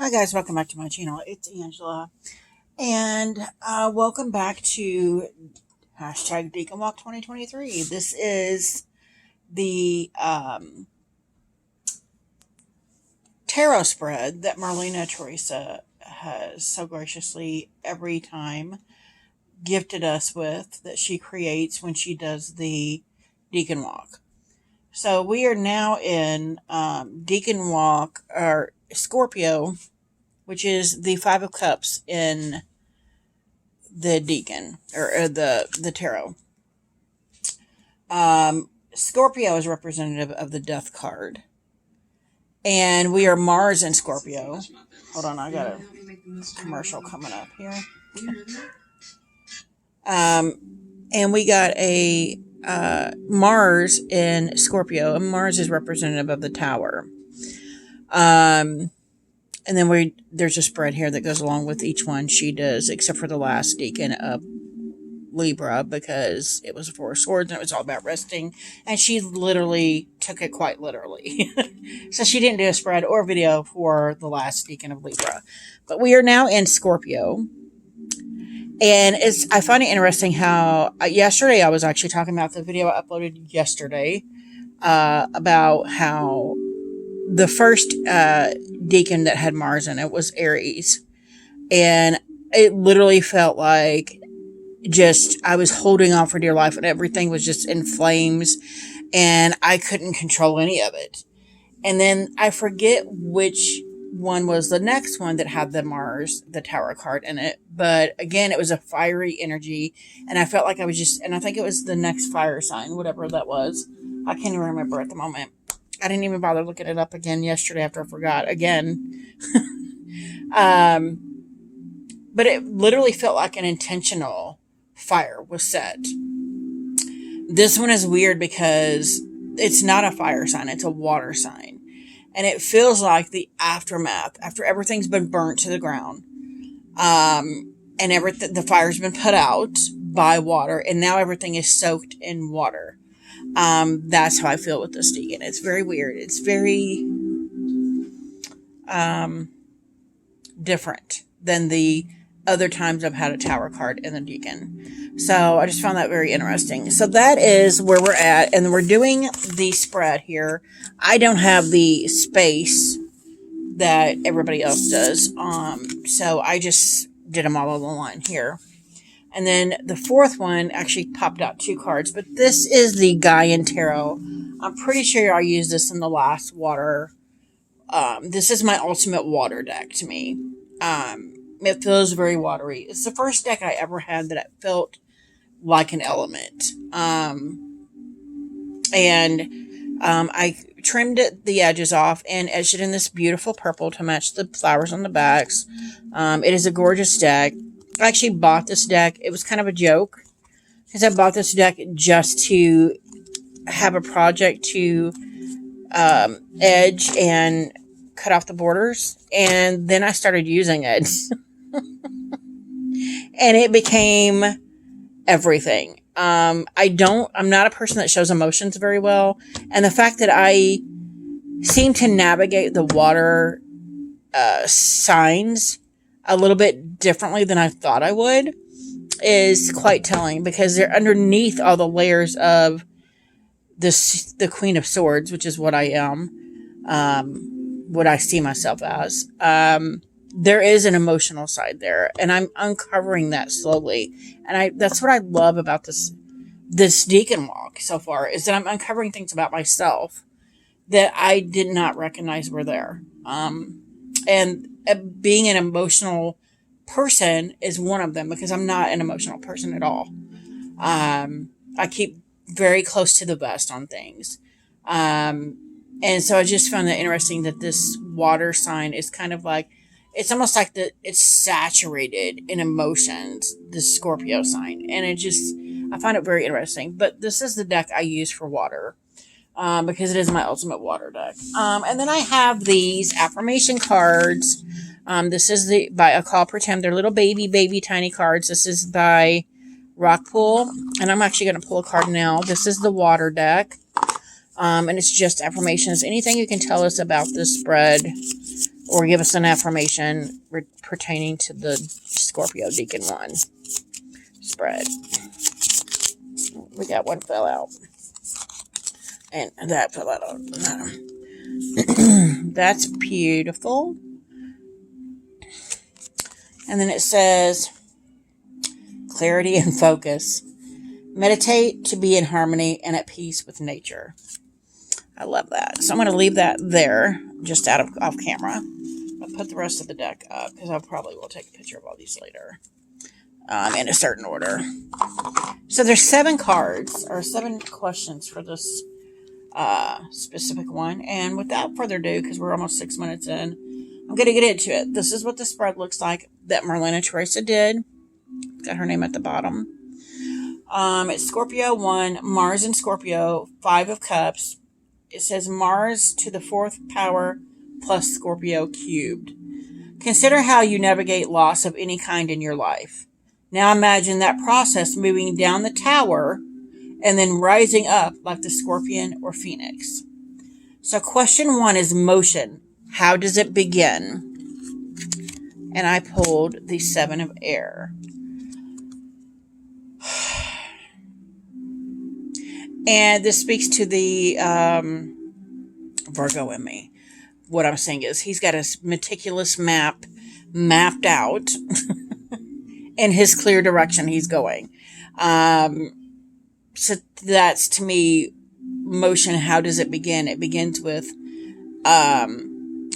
Hi guys, welcome back to my channel. It's Angela, and welcome back to hashtag Decan Walk 2023. This is the tarot spread that Marlena Teresa has so graciously every time gifted us with, that she creates when she does the Decan Walk. So we are now in Decan Walk, or Scorpio, which is the Five of Cups in the Decan, or the tarot. Scorpio is representative of the Death card. And we are Mars in Scorpio. Hold on, I got a commercial coming up here. And we got a Mars in Scorpio, and Mars is representative of the Tower. And then there's a spread here that goes along with each one she does, except for the last Decan of Libra, because it was a Four of Swords and it was all about resting. And she literally took it quite literally. So she didn't do a spread or video for the last Decan of Libra. But we are now in Scorpio. And I find it interesting how yesterday I was actually talking about the video I uploaded yesterday about how the first Decan that had Mars in it was Aries. And it literally felt like I was holding on for dear life, and everything was just in flames, and I couldn't control any of it. And then I forget which one was the next one that had the Mars, the Tower card in it. But again, it was a fiery energy, and I felt like and I think it was the next fire sign, whatever that was. I can't even remember at the moment. I didn't even bother looking it up again yesterday after I forgot again. But it literally felt like an intentional fire was set. This one is weird because it's not a fire sign, it's a water sign. And it feels like the aftermath, after everything's been burnt to the ground, and the fire's been put out by water, and now everything is soaked in water. That's how I feel with this Decan. It's very weird. It's very different than the other times I've had a Tower card in the Decan. So I just found that very interesting. So that is where we're at, and we're doing the spread here. I don't have the space that everybody else does, so I just did them all on the line here. And then the fourth one actually popped out 2 cards, but this is the Gaian Tarot. I'm pretty sure I used this in the last water. This is my ultimate water deck to me. It feels very watery. It's the first deck I ever had that it felt like an element. I trimmed the edges off and etched it in this beautiful purple to match the flowers on the backs. It is a gorgeous deck. I actually bought this deck. It was kind of a joke, because I bought this deck just to have a project to edge and cut off the borders. And then I started using it. And it became everything. I'm not a person that shows emotions very well. And the fact that I seem to navigate the water signs a little bit differently than I thought I would is quite telling, because they're underneath all the layers of the Queen of Swords, which is what I am, what I see myself as. There is an emotional side there, and I'm uncovering that slowly. And that's what I love about this Decan walk so far, is that I'm uncovering things about myself that I did not recognize were there. And being an emotional person is one of them, because I'm not an emotional person at all. I keep very close to the vest on things. And so I just found that interesting that this water sign is kind of like, it's almost like it's saturated in emotions, the Scorpio sign. And I find it very interesting. But this is the deck I use for water, because it is my ultimate water deck. And then I have these affirmation cards. This is by A Call Pretend. They're little baby tiny cards. This is by Rockpool. And I'm actually going to pull a card now. This is the water deck. And it's just affirmations. Anything you can tell us about this spread or give us an affirmation pertaining to the Scorpio Decan 1 spread. We got one fell out. And that fell out. That's beautiful. And then it says, clarity and focus. Meditate to be in harmony and at peace with nature. I love that. So I'm going to leave that there, just off camera. I'll put the rest of the deck up, because I probably will take a picture of all these later. In a certain order. So there's 7 cards, or 7 questions for this specific one. And without further ado, because we're almost 6 minutes in, I'm going to get into it. This is what the spread looks like that Marlena Teresa did. Got her name at the bottom. It's Scorpio 1, Mars in Scorpio, 5 of Cups. It says Mars to the 4th power plus Scorpio cubed. Consider how you navigate loss of any kind in your life. Now imagine that process moving down the tower and then rising up like the scorpion or phoenix. So question 1 is motion. How does it begin? And I pulled the 7 of air. And this speaks to the Virgo in me. What I'm saying is he's got a meticulous map mapped out in his clear direction he's going. So that's, to me, motion. How does it begin? It begins with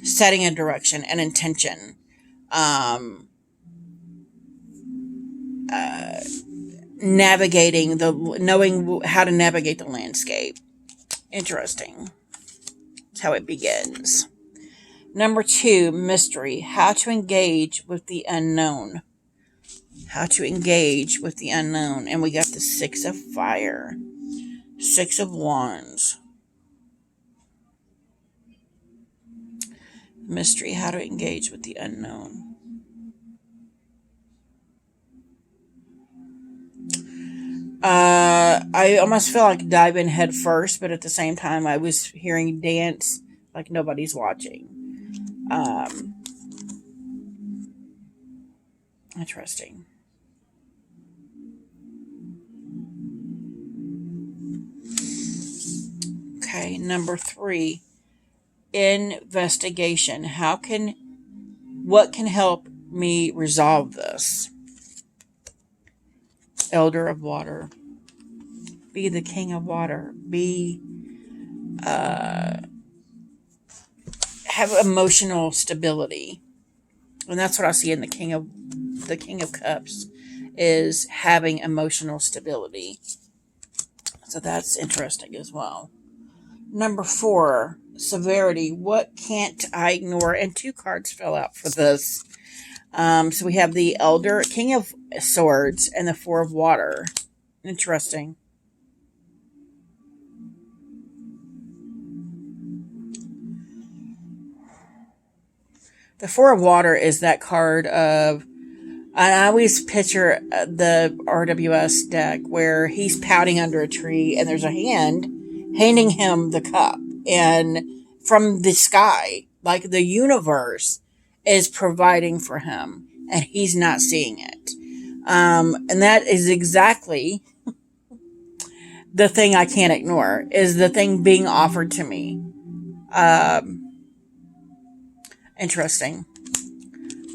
setting a direction, an intention. Navigating knowing how to navigate the landscape. Interesting. That's how it begins. Number 2, mystery. How to engage with the unknown. How to engage with the unknown. And we got the 6 of fire. 6 of wands. Mystery. How to engage with the unknown. I almost feel like dive in head first, but at the same time I was hearing dance like nobody's watching. Interesting. Okay, number 3, investigation. What can help me resolve this? Elder of water. Be the king of water. Have emotional stability. And that's what I see in the King of Cups, is having emotional stability. So that's interesting as well. Number 4, severity. What can't I ignore? And 2 cards fell out for this. So we have the Elder, King of Swords, and the 4 of Water. Interesting. The 4 of Water is that card of, I always picture the RWS deck where he's pouting under a tree and there's a hand handing him the cup. And from the sky, like the universe is providing for him and he's not seeing it. And that is exactly the thing I can't ignore, is the thing being offered to me. Interesting.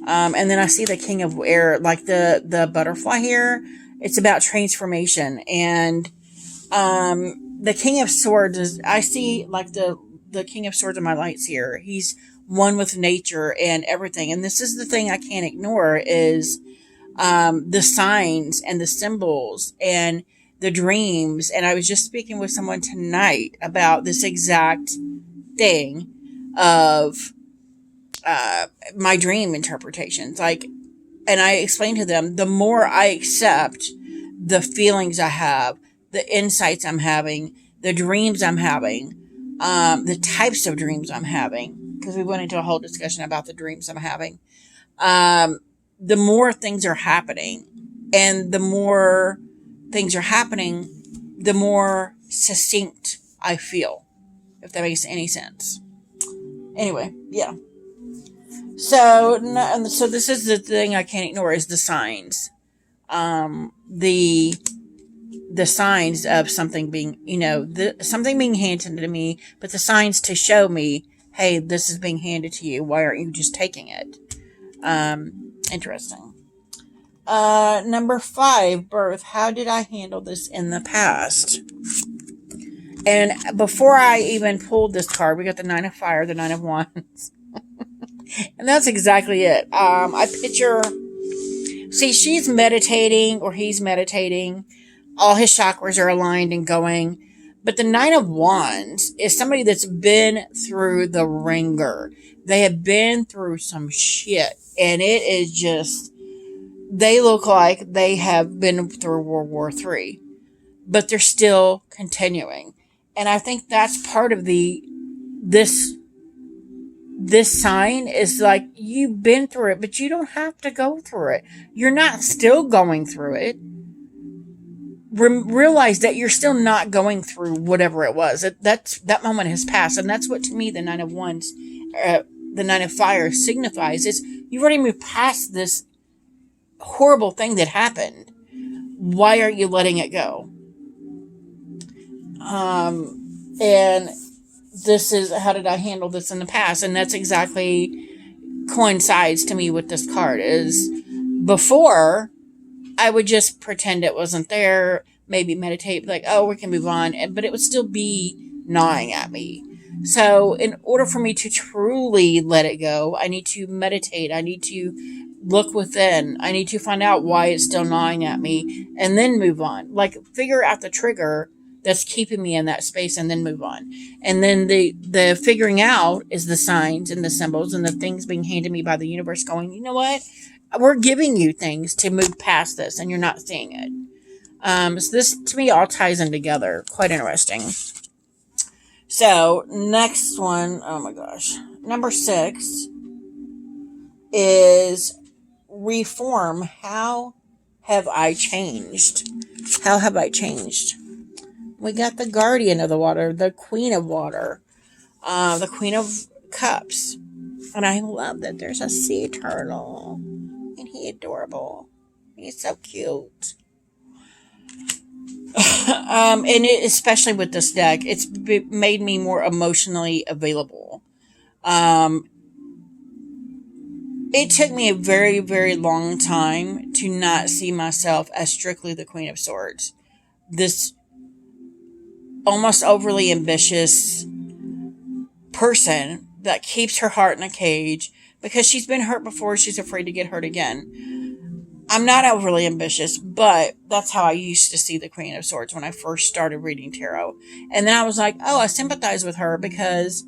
And then I see the King of Air, like the butterfly here. It's about transformation. And the King of Swords is, I see like the King of Swords in my lights here. He's one with nature and everything. And this is the thing I can't ignore, is the signs and the symbols and the dreams. And I was just speaking with someone tonight about this exact thing of my dream interpretations. Like, and I explained to them, the more I accept the feelings I have, the insights I'm having, the dreams I'm having, the types of dreams I'm having, because we went into a whole discussion about the dreams I'm having, the more things are happening. And the more things are happening, the more succinct I feel, if that makes any sense. Anyway, yeah. So, so this is the thing I can't ignore is the signs. The signs of something being, something being handed to me, but the signs to show me, hey, this is being handed to you. Why aren't you just taking it? Interesting. Number 5, birth. How did I handle this in the past? And before I even pulled this card, we got the 9 of Fire, the 9 of Wands. And that's exactly it. I picture, see, she's meditating or he's meditating. All his chakras are aligned and going. But the 9 of Wands is somebody that's been through the ringer. They have been through some shit. And it is just, they look like they have been through World War III. But they're still continuing. And I think that's part of this sign is like, you've been through it, but you don't have to go through it. You're not still going through it. Realize that you're still not going through whatever it was. That moment has passed. And that's what, to me, the 9 of Wands, the 9 of Fire signifies is you've already moved past this horrible thing that happened. Why are you letting it go? And this is, how did I handle this in the past? And that's exactly coincides to me with this card is before I would just pretend it wasn't there, maybe meditate, like, oh, we can move on. But it would still be gnawing at me. So in order for me to truly let it go, I need to meditate. I need to look within. I need to find out why it's still gnawing at me and then move on. Like, figure out the trigger that's keeping me in that space and then move on. And then the figuring out is the signs and the symbols and the things being handed me by the universe going, you know what? We're giving you things to move past this and you're not seeing it. So this, to me, all ties in together. Quite interesting. So, next one, oh my gosh. Number 6 is reform. How have I changed? How have I changed? We got the Guardian of the Water, the Queen of Water, the Queen of Cups. And I love that there's a sea turtle. And he's adorable. He's so cute. And especially with this deck, it's made me more emotionally available. It took me a very, very long time to not see myself as strictly the Queen of Swords. This almost overly ambitious person that keeps her heart in a cage because she's been hurt before. She's afraid to get hurt again. I'm not overly ambitious, but that's how I used to see the Queen of Swords when I first started reading tarot. And then I was like, oh, I sympathize with her because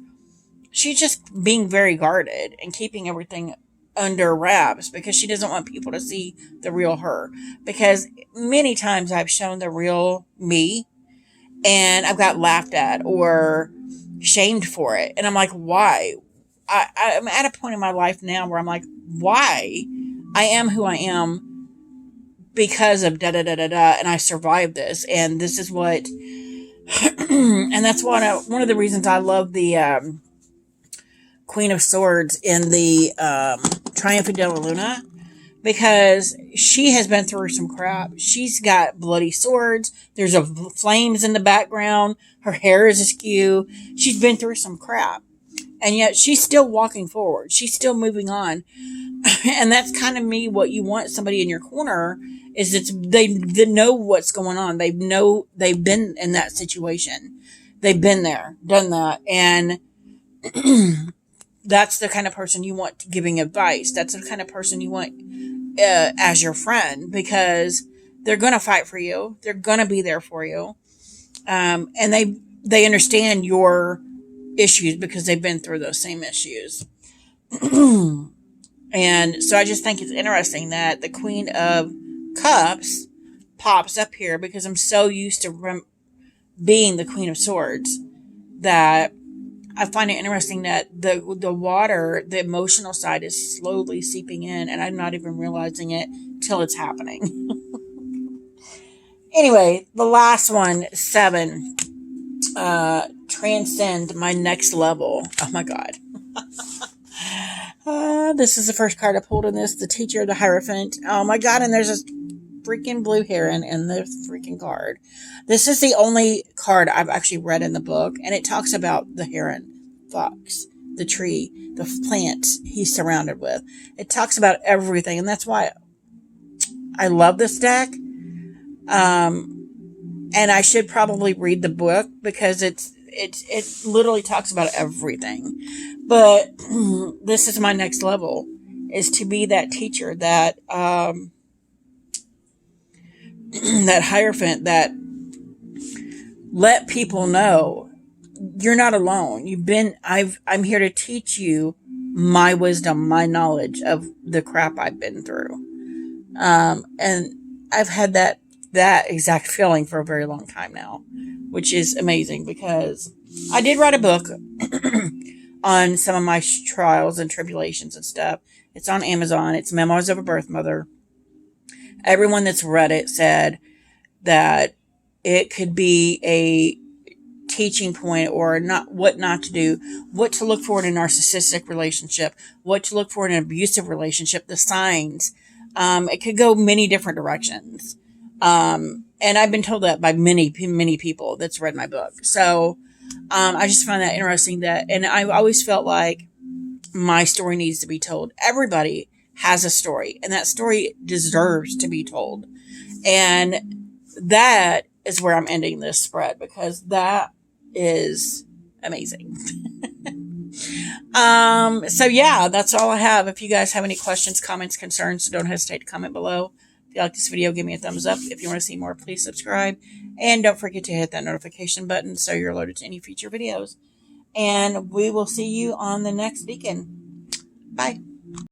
she's just being very guarded and keeping everything under wraps because she doesn't want people to see the real her. Because many times I've shown the real me and I've got laughed at or shamed for it. And I'm like, why? I'm at a point in my life now where I'm like, why? I am who I am because of da-da-da-da-da, and I survived this, and this is what, and that's one of the reasons I love the Queen of Swords in the Triumph de la Luna, because she has been through some crap. She's got bloody swords, there's flames in the background, her hair is askew, she's been through some crap, and yet she's still walking forward, she's still moving on. And that's kind of me, what you want somebody in your corner is they know what's going on. They've been in that situation. They've been there, done that. And that's the kind of person you want giving advice. That's the kind of person you want as your friend, because they're going to fight for you. They're going to be there for you. And they understand your issues because they've been through those same issues. And so I just think it's interesting that the Queen of Cups pops up here because I'm so used to being the Queen of Swords that I find it interesting that the water, the emotional side is slowly seeping in and I'm not even realizing it till it's happening. Anyway, the last one, 7, transcend my next level. Oh my God. This is the first card I pulled in this. The Teacher, the Hierophant. Oh my god, and there's a freaking blue heron in the freaking card. This is the only card I've actually read in the book, and it talks about the heron, fox, the tree, the plants he's surrounded with. It talks about everything, and that's why I love this deck. And I should probably read the book because it literally talks about everything. But this is my next level, is to be that teacher, that that Hierophant, that let people know you're not alone. I'm here to teach you my wisdom, my knowledge of the crap I've been through. And I've had that exact feeling for a very long time now, which is amazing because I did write a book on some of my trials and tribulations and stuff. It's on Amazon. It's Memoirs of a Birth Mother. Everyone that's read it said that it could be a teaching point, or not, what not to do, what to look for in a narcissistic relationship, what to look for in an abusive relationship, the signs. It could go many different directions. And I've been told that by many, many people that's read my book. So, I just find that interesting, and I've always felt like my story needs to be told. Everybody has a story, and that story deserves to be told. And that is where I'm ending this spread, because that is amazing. So yeah, that's all I have. If you guys have any questions, comments, concerns, don't hesitate to comment below. If you like this video, give me a thumbs up. If you want to see more, please subscribe. And don't forget to hit that notification button so you're alerted to any future videos. And we will see you on the next Decan. Bye.